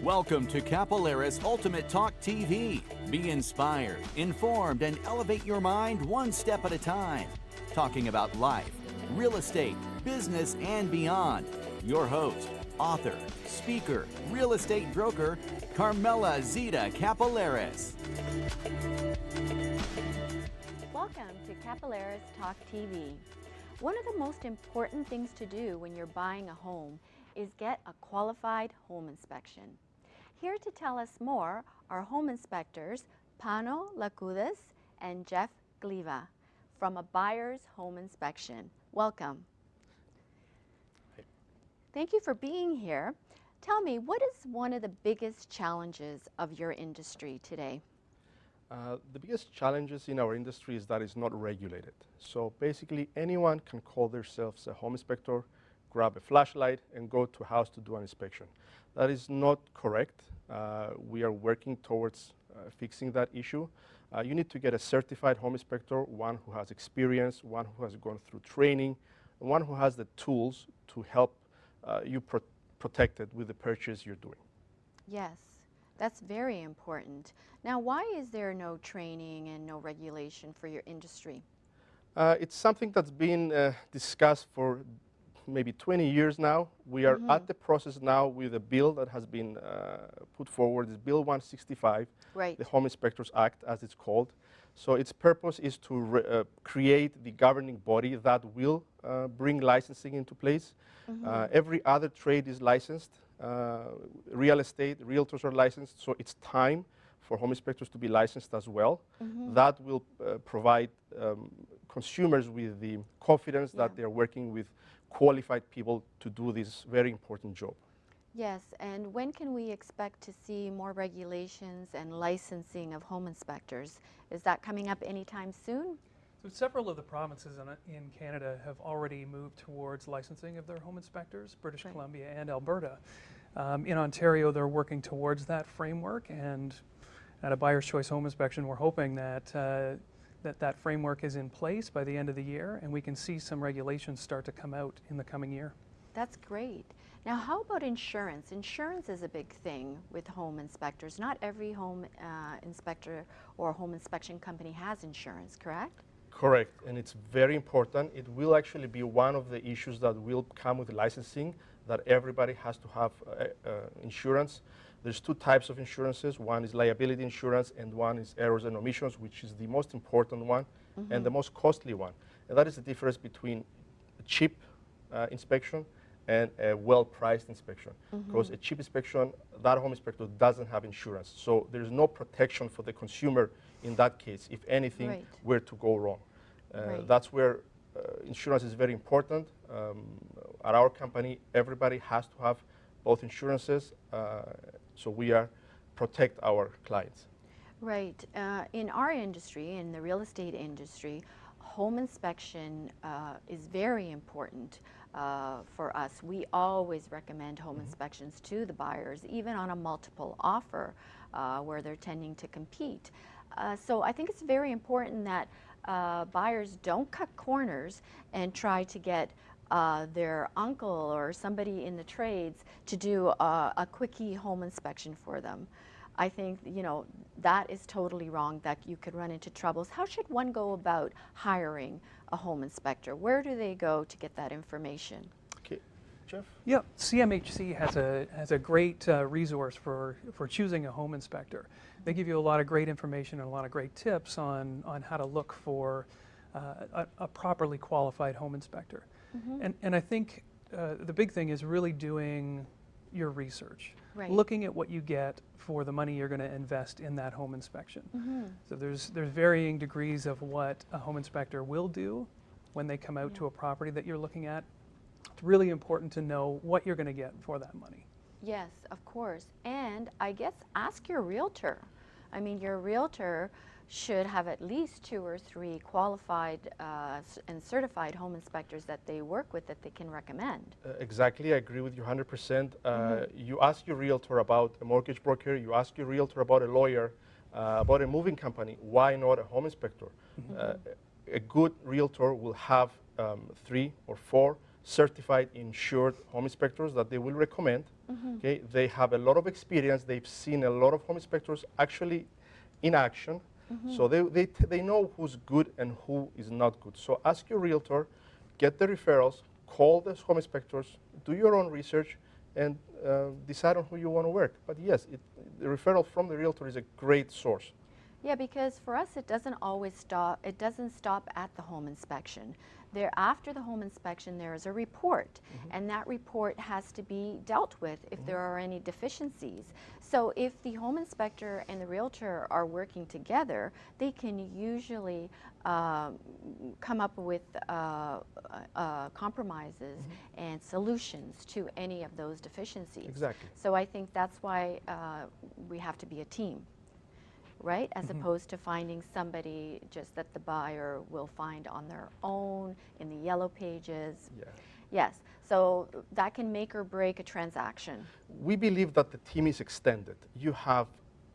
Welcome to Kapeleris Ultimate Talk TV. Be inspired, informed, and elevate your mind one step at a time. Talking about life, real estate, business, and beyond. Your host, author, speaker, real estate broker, Carmela Zita Kapeleris. Welcome to Kapeleris Talk TV. One of the most important things to do when you're buying a home is get a qualified home inspection. Here to tell us more are home inspectors Panos Lousaides and Jeff Gleva from a buyer's home inspection. Welcome. Hi. Thank you for being here. Tell me, what is one of the biggest challenges of your industry today? The biggest challenges in our industry is that it's not regulated. So basically anyone can call themselves a home inspector, grab a flashlight and go to a house to do an inspection. That is not correct. We are working towards fixing that issue. You need to get a certified home inspector, one who has experience, one who has gone through training, and one who has the tools to help you protected with the purchase you're doing. Yes, that's very important. Now, why is there no training and no regulation for your industry? It's something that's been discussed for maybe 20 years now. We are at the process now with a bill that has been put forward. It's Bill 165, Right. the Home Inspectors Act, as it's called. So its purpose is to create the governing body that will bring licensing into place. Every other trade is licensed. Real estate, realtors are licensed, so it's time for home inspectors to be licensed as well. That will provide consumers with the confidence that they're working with qualified people to do this very important job. Yes, and when can we expect to see more regulations and licensing of home inspectors? Is that coming up anytime soon? So several of the provinces in Canada have already moved towards licensing of their home inspectors, British Columbia and Alberta. In Ontario, they're working towards that framework, and at a Buyer's Choice Home Inspection, we're hoping that that framework is in place by the end of the year, and we can see some regulations start to come out in the coming year. That's great. Now, how about insurance? Insurance is a big thing with home inspectors. Not every home inspector or home inspection company has insurance, correct? Correct, and it's very important. It will actually be one of the issues that will come with licensing, that everybody has to have insurance. There's two types of insurances. One is liability insurance and one is errors and omissions, which is the most important one and the most costly one. And that is the difference between a cheap inspection and a well-priced inspection. Because a cheap inspection, that home inspector doesn't have insurance. So there's no protection for the consumer in that case if anything were to go wrong. That's where insurance is very important. At our company, everybody has to have both insurances, so we protect our clients. Right. In our industry, in the real estate industry, home inspection is very important for us. We always recommend home inspections to the buyers, even on a multiple offer where they're tending to compete. So I think it's very important that buyers don't cut corners and try to get their uncle or somebody in the trades to do a quickie home inspection for them. I think, you know, that is totally wrong, that you could run into troubles. How should one go about hiring a home inspector? Where do they go to get that information? Okay, Jeff? Yeah, CMHC has a great resource for choosing a home inspector. They give you a lot of great information and a lot of great tips on how to look for a properly qualified home inspector. And I think the big thing is really doing your research, looking at what you get for the money you're going to invest in that home inspection. So there's varying degrees of what a home inspector will do when they come out to a property that you're looking at. It's really important to know what you're going to get for that money. Yes, of course. And I guess ask your realtor. I mean, your realtor should have at least 2 or 3 qualified and certified home inspectors that they work with that they can recommend. Exactly, I agree with you 100%. You ask your realtor about a mortgage broker, you ask your realtor about a lawyer, about a moving company. Why not a home inspector? A good realtor will have 3 or 4 certified, insured home inspectors that they will recommend. Okay, they have a lot of experience. They've seen a lot of home inspectors actually in action. So they know who's good and who is not good. So ask your realtor, get the referrals, call the home inspectors, do your own research, and decide on who you want to work. But yes, the referral from the realtor is a great source. Yeah, because for us, it doesn't always stop. It doesn't stop at the home inspection. After the home inspection, there is a report, and that report has to be dealt with if there are any deficiencies. So if the home inspector and the realtor are working together, they can usually come up with compromises and solutions to any of those deficiencies. Exactly. So I think that's why we have to be a team, right? As opposed to finding somebody just that the buyer will find on their own in the yellow pages. Yeah. Yes, so that can make or break a transaction. We believe that the team is extended. You have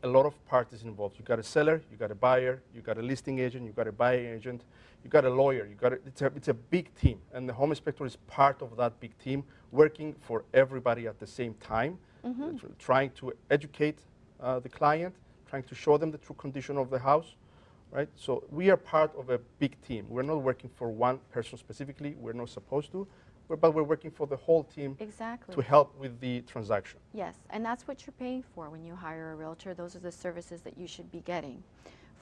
a lot of parties involved. You got a seller, you got a buyer, you got a listing agent, you got a buying agent, you got a lawyer. It's a big team, and the home inspector is part of that big team, working for everybody at the same time, trying to educate the client, trying to show them the true condition of the house, right? So we are part of a big team. We're not working for one person specifically. We're not supposed to, but we're working for the whole team to help with the transaction. Yes, and that's what you're paying for when you hire a realtor. Those are the services that you should be getting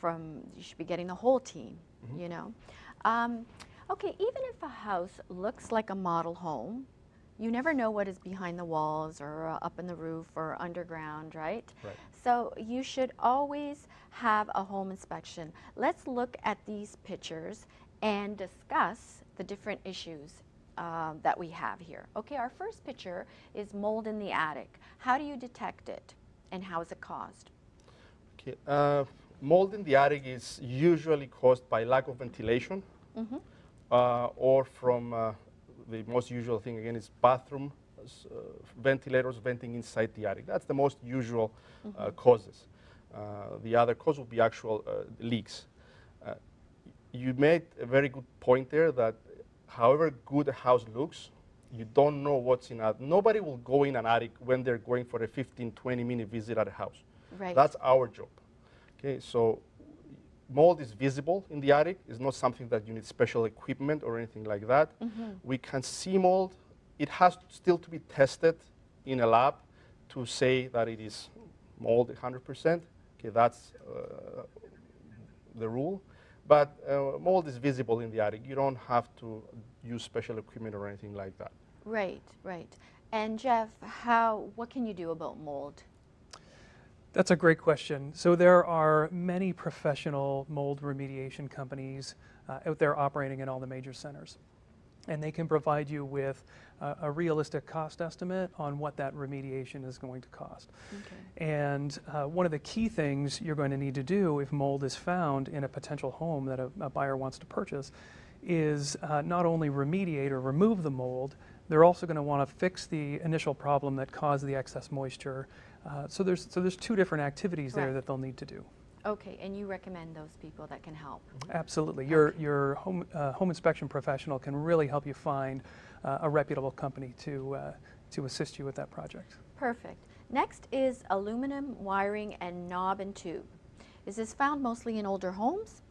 you should be getting the whole team, you know. Okay, even if a house looks like a model home, you never know what is behind the walls or up in the roof or underground, right? Right. So you should always have a home inspection. Let's look at these pictures and discuss the different issues that we have here. Okay, our first picture is mold in the attic. How do you detect it, and how is it caused? Okay, mold in the attic is usually caused by lack of ventilation, or from the most usual thing again is bathroom ventilators venting inside the attic. That's the most usual causes. The other cause would be actual leaks. You made a very good point there that however good a house looks, you don't know what's in it. Nobody will go in an attic when they're going for a 15-20 minute visit at a house. Right. That's our job. Okay, so mold is visible in the attic. It's not something that you need special equipment or anything like that. We can see mold. It has still to be tested in a lab to say that it is mold 100%. Okay, that's the rule. But mold is visible in the attic. You don't have to use special equipment or anything like that. Right, right. And Jeff, what can you do about mold? That's a great question. So there are many professional mold remediation companies out there operating in all the major centers. And they can provide you with a realistic cost estimate on what that remediation is going to cost. Okay. And one of the key things you're going to need to do if mold is found in a potential home that a buyer wants to purchase is not only remediate or remove the mold, they're also going to want to fix the initial problem that caused the excess moisture. So there's two different activities there that they'll need to do. Okay, and you recommend those people that can help? Absolutely. Your home inspection professional can really help you find a reputable company to assist you with that project. Perfect. Next is aluminum wiring and knob and tube. Is this found mostly in older homes?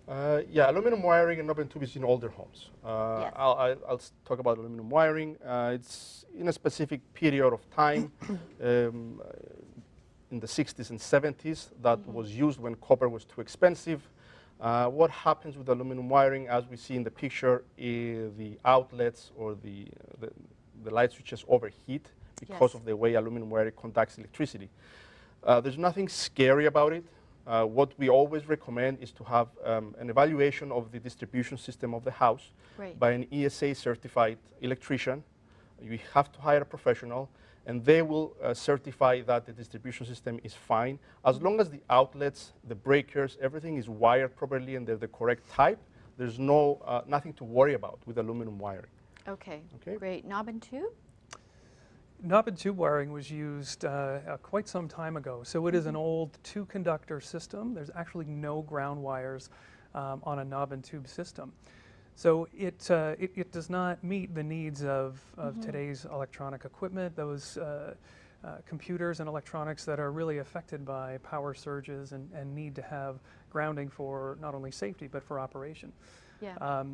Yeah, aluminum wiring and knob and tube is in older homes. Yes. I'll talk about aluminum wiring. It's in a specific period of time. In the 60s and 70s, that was used when copper was too expensive. What happens with aluminum wiring, as we see in the picture, is the outlets or the light switches overheat because of the way aluminum wiring conducts electricity. There's nothing scary about it. What we always recommend is to have an evaluation of the distribution system of the house by an ESA certified electrician. You have to hire a professional, and they will certify that the distribution system is fine. As long as the outlets, the breakers, everything is wired properly and they're the correct type, there's nothing to worry about with aluminum wiring. Okay, great. Knob and tube? Knob and tube wiring was used quite some time ago. So it is an old two-conductor system. There's actually no ground wires on a knob and tube system. So it does not meet the needs of today's electronic equipment, those computers and electronics that are really affected by power surges and need to have grounding for not only safety but for operation. Yeah.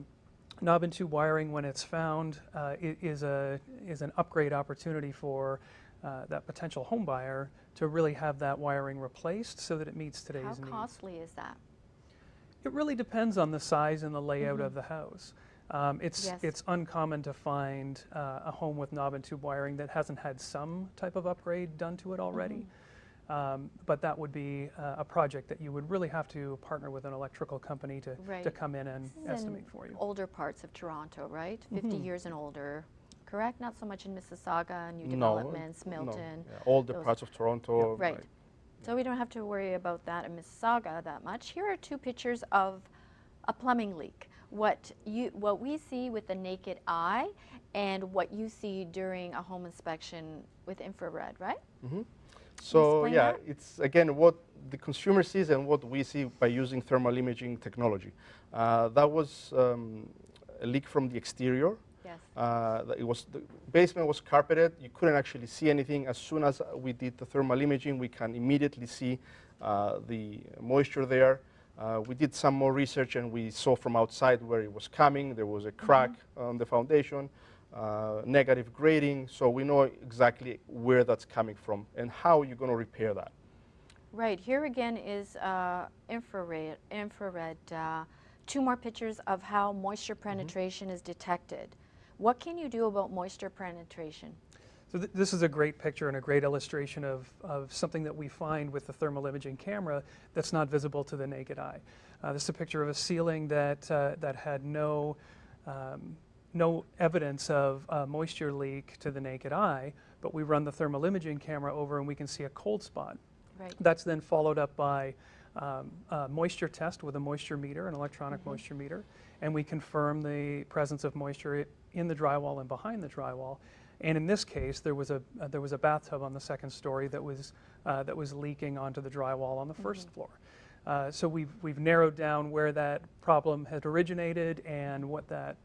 Knob and tube wiring, when it's found, is an upgrade opportunity for that potential home buyer to really have that wiring replaced so that it meets today's How needs. costly is that? It really depends on the size and the layout of the house. Yes. It's uncommon to find a home with knob and tube wiring that hasn't had some type of upgrade done to it already. But that would be a project that you would really have to partner with an electrical company to Right. come in and This is estimate in for you. older parts of Toronto, right? 50 years and older, correct? Not so much in Mississauga, new No, developments, no. Milton. Yeah, all the those- parts of Toronto. Right. like, So we don't have to worry about that in Mississauga that much. Here are two pictures of a plumbing leak. What we see with the naked eye and what you see during a home inspection with infrared, right? So explain yeah, that? it's again what the consumer sees and what we see by using thermal imaging technology. That was a leak from the exterior. Yes. The basement was carpeted. You couldn't actually see anything. As soon as we did the thermal imaging, we can immediately see the moisture there. We did some more research and we saw from outside where it was coming. There was a crack on the foundation, negative grading. So we know exactly where that's coming from and how you're going to repair that. Right, here again is infrared. Two more pictures of how moisture penetration is detected. What can you do about moisture penetration? So this is a great picture and a great illustration of something that we find with the thermal imaging camera that's not visible to the naked eye. This is a picture of a ceiling that had no evidence of a moisture leak to the naked eye, but we run the thermal imaging camera over and we can see a cold spot. Right. That's then followed up by a moisture test with a moisture meter, an electronic moisture meter, and we confirm the presence of moisture in the drywall and behind the drywall. And in this case, there was a bathtub on the second story that was leaking onto the drywall on the first floor. So we've narrowed down where that problem had originated and what that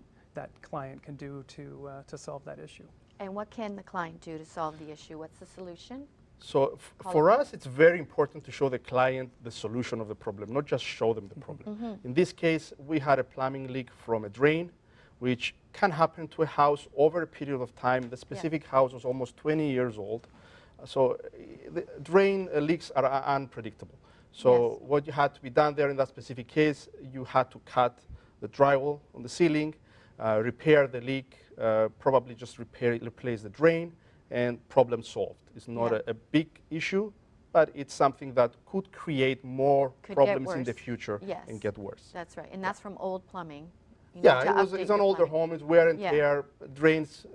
client can do to solve that issue. And what can the client do to solve the issue? What's the solution? So for us, it's very important to show the client the solution of the problem, not just show them the problem. In this case, we had a plumbing leak from a drain, which can happen to a house over a period of time. The specific house was almost 20 years old. So the drain leaks are unpredictable. So what you had to be done there in that specific case, you had to cut the drywall on the ceiling, repair the leak, probably just replace the drain, and problem solved. It's not a big issue, but it's something that could create more problems in the future and get worse. That's right, and that's from old plumbing. Yeah, it's an older home, it's wear and Yeah. tear, drains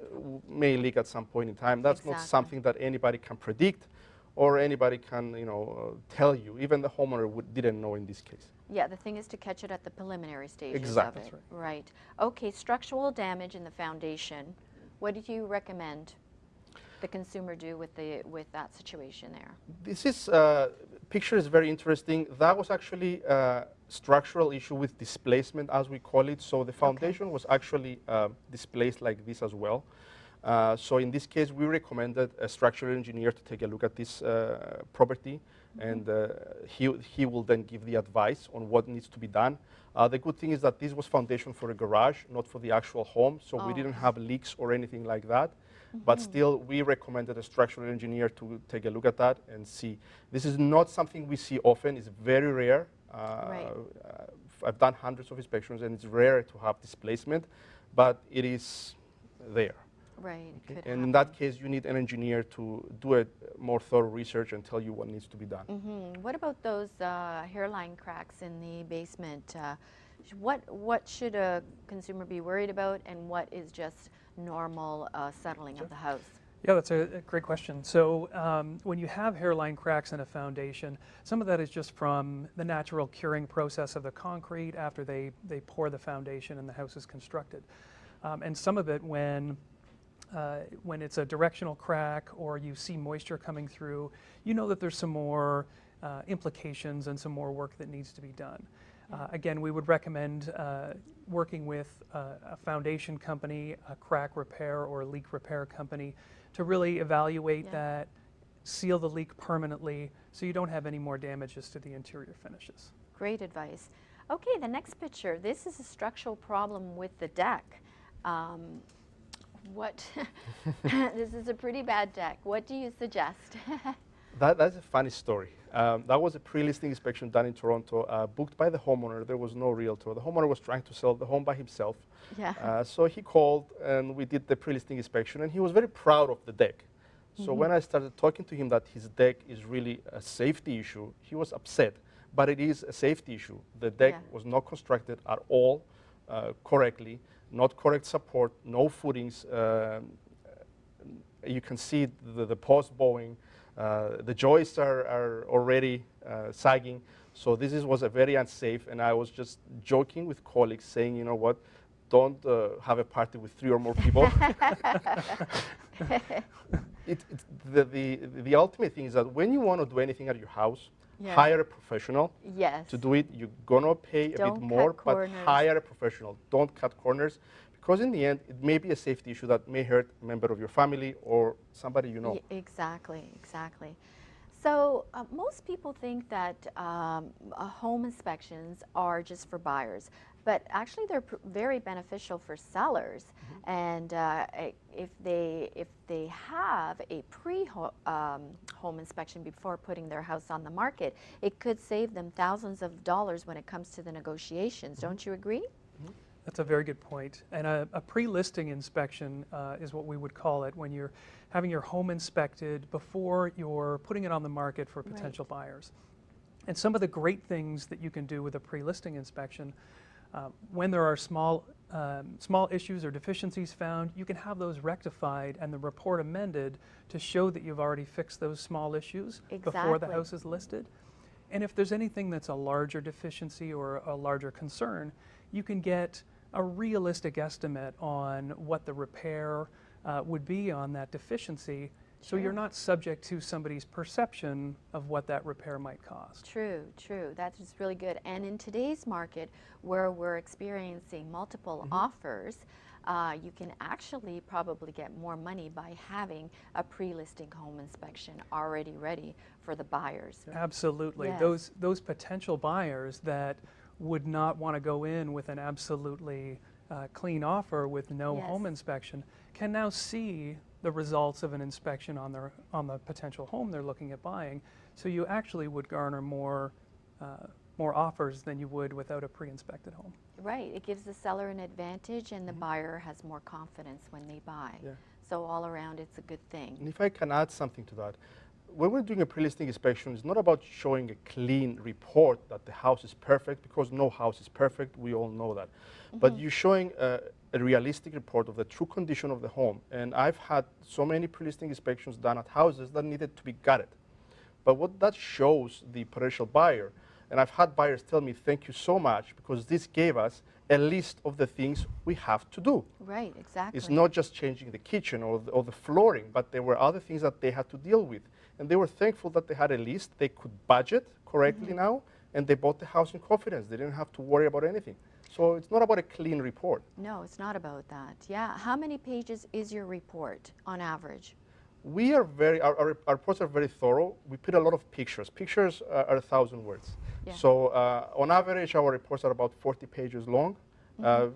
may leak at some point in time. That's not Exactly. something that anybody can predict or anybody can tell you. Even the homeowner didn't know in this case. Yeah, the thing is to catch it at the preliminary stages Exactly. of it. That's Right. Okay, structural damage in the foundation. What do you recommend the consumer do with that situation there? This picture is very interesting. That was actually a structural issue with displacement, as we call it. So the foundation was actually displaced like this as well. So in this case, we recommended a structural engineer to take a look at this property, and he will then give the advice on what needs to be done. The good thing is that this was foundation for a garage, not for the actual home, so we didn't have leaks or anything like that. But still, we recommended a structural engineer to take a look at that and see. This is not something we see often. It's very rare. I've done hundreds of inspections, and it's rare to have displacement, but it is there. Right. Okay? Could And in happen. that case, you need an engineer to do a more thorough research and tell you what needs to be done. What about those hairline cracks in the basement? What should a consumer be worried about, and what is just normal settling of the house? Yeah, that's a great question. So when you have hairline cracks in a foundation, some of that is just from the natural curing process of the concrete after they pour the foundation and the house is constructed. And some of it when it's a directional crack or you see moisture coming through, you know that there's some more implications and some more work that needs to be done. Again, we would recommend working with a foundation company, a crack repair or a leak repair company to really evaluate that, seal the leak permanently so you don't have any more damages to the interior finishes. Great advice. Okay, the next picture. This is a structural problem with the deck. This is a pretty bad deck. What do you suggest? That's a funny story. That was a pre-listing inspection done in Toronto, booked by the homeowner. There was no realtor. The homeowner was trying to sell the home by himself. Yeah. So he called and we did the pre-listing inspection, and he was very proud of the deck. So when I started talking to him that his deck is really a safety issue, he was upset. But it is a safety issue. The deck was not constructed at all correctly, not correct support, no footings. You can see the post bowing. The joists are already sagging. So this was a very unsafe, and I was just joking with colleagues saying, you know what, don't have a party with 3 or more people. The ultimate thing is that when you want to do anything at your house, hire a professional to do it. You're going to pay a bit more, but hire a professional. Don't cut corners, because in the end, it may be a safety issue that may hurt a member of your family or somebody you know. Exactly, exactly. So most people think that home inspections are just for buyers, but actually they're very beneficial for sellers. And if they have a home inspection before putting their house on the market, it could save them thousands of dollars when it comes to the negotiations. Don't you agree? That's a very good point. And a pre-listing inspection is what we would call it when you're having your home inspected before you're putting it on the market for potential buyers. And some of the great things that you can do with a pre-listing inspection, when there are small issues or deficiencies found, you can have those rectified and the report amended to show that you've already fixed those small issues before the house is listed. And if there's anything that's a larger deficiency or a larger concern, you can get a realistic estimate on what the repair would be on that deficiency, so you're not subject to somebody's perception of what that repair might cost. True, true. That's just really good. And in today's market, where we're experiencing multiple offers, you can actually probably get more money by having a pre-listing home inspection already ready for the buyers. Absolutely. Yes. Those potential buyers that would not want to go in with an absolutely clean offer with no home inspection can now see the results of an inspection on the potential home they're looking at buying. So you actually would garner more offers than you would without a pre-inspected home. Right. It gives the seller an advantage, and the buyer has more confidence when they buy. So all around, it's a good thing. And if I can add something to that, when we're doing a pre-listing inspection, it's not about showing a clean report that the house is perfect, because no house is perfect. We all know that. But you're showing a realistic report of the true condition of the home. And I've had so many pre-listing inspections done at houses that needed to be gutted. But what that shows the potential buyer, and I've had buyers tell me, thank you so much, because this gave us a list of the things we have to do. Right, exactly. It's not just changing the kitchen or the flooring, but there were other things that they had to deal with. And they were thankful that they had a list, they could budget correctly now, and they bought the house in confidence. They didn't have to worry about anything. So it's not about a clean report. No, it's not about that. Yeah. How many pages is your report on average? We are our reports are very thorough. We put a lot of pictures. Pictures are 1,000 words. So on average, our reports are about 40 pages long,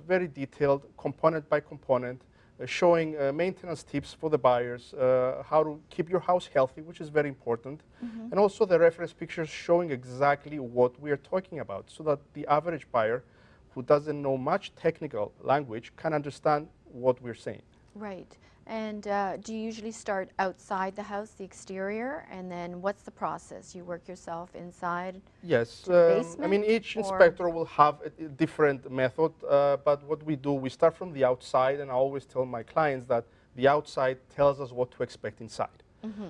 very detailed, component by component, showing maintenance tips for the buyers, how to keep your house healthy, which is very important, and also the reference pictures showing exactly what we are talking about, so that the average buyer who doesn't know much technical language can understand what we're saying. Right. And do you usually start outside the house, the exterior, and then what's the process? You work yourself inside? Yes. To the basement, I mean, each inspector will have a different method, but what we do, we start from the outside, and I always tell my clients that the outside tells us what to expect inside.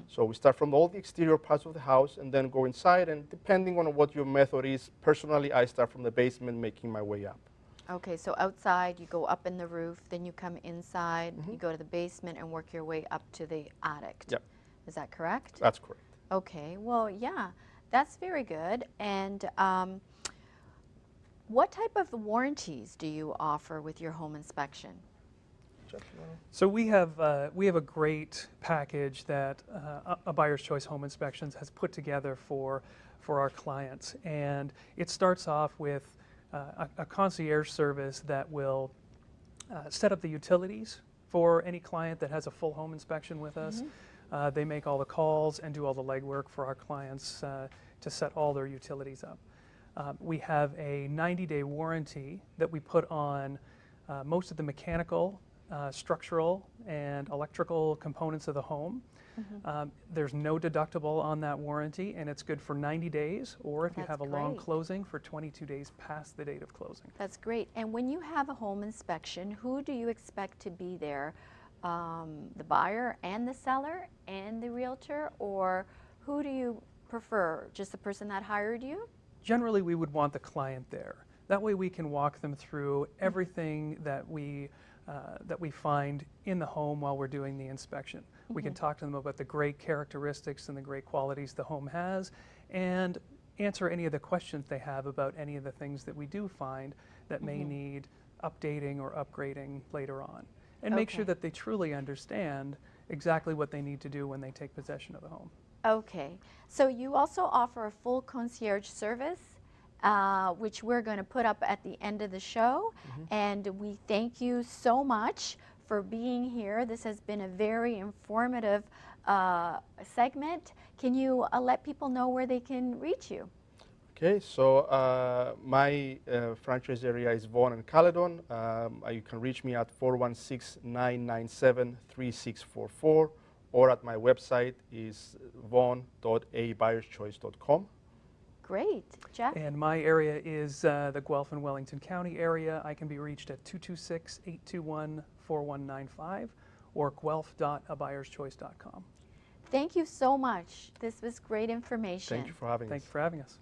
So we start from all the exterior parts of the house and then go inside, and depending on what your method is, personally, I start from the basement, making my way up. Okay, so outside, you go up in the roof, then you come inside, you go to the basement and work your way up to the attic. Yep. Is that correct? That's correct. Okay, well, yeah, that's very good. And What type of warranties do you offer with your home inspection? So we have a great package that a Buyer's Choice Home Inspections has put together for our clients, and it starts off with a concierge service that will set up the utilities for any client that has a full home inspection with us. They make all the calls and do all the legwork for our clients to set all their utilities up. We have a 90-day warranty that we put on most of the mechanical, structural, and electrical components of the home. There's no deductible on that warranty, and it's good for 90 days, or if you have a long closing, for 22 days past the date of closing. That's great. And when you have a home inspection, who do you expect to be there? The buyer and the seller and the realtor, or who do you prefer? Just the person that hired you? Generally, we would want the client there. That way we can walk them through everything that we find in the home while we're doing the inspection. We can talk to them about the great characteristics and the great qualities the home has, and answer any of the questions they have about any of the things that we do find that may need updating or upgrading later on. And make sure that they truly understand exactly what they need to do when they take possession of the home. Okay. So you also offer a full concierge service, which we're going to put up at the end of the show. And we thank you so much for being here. This has been a very informative segment. Can you let people know where they can reach you? Okay, so my franchise area is Vaughan and Caledon. You can reach me at 416-997-3644, or at my website is vaughan.abuyerchoice.com. Great. Jeff? And my area is the Guelph and Wellington County area. I can be reached at 226-821-4195 or guelph.abuyerchoice.com. Thank you so much. This was great information. Thank you for having us. Thank you for having us.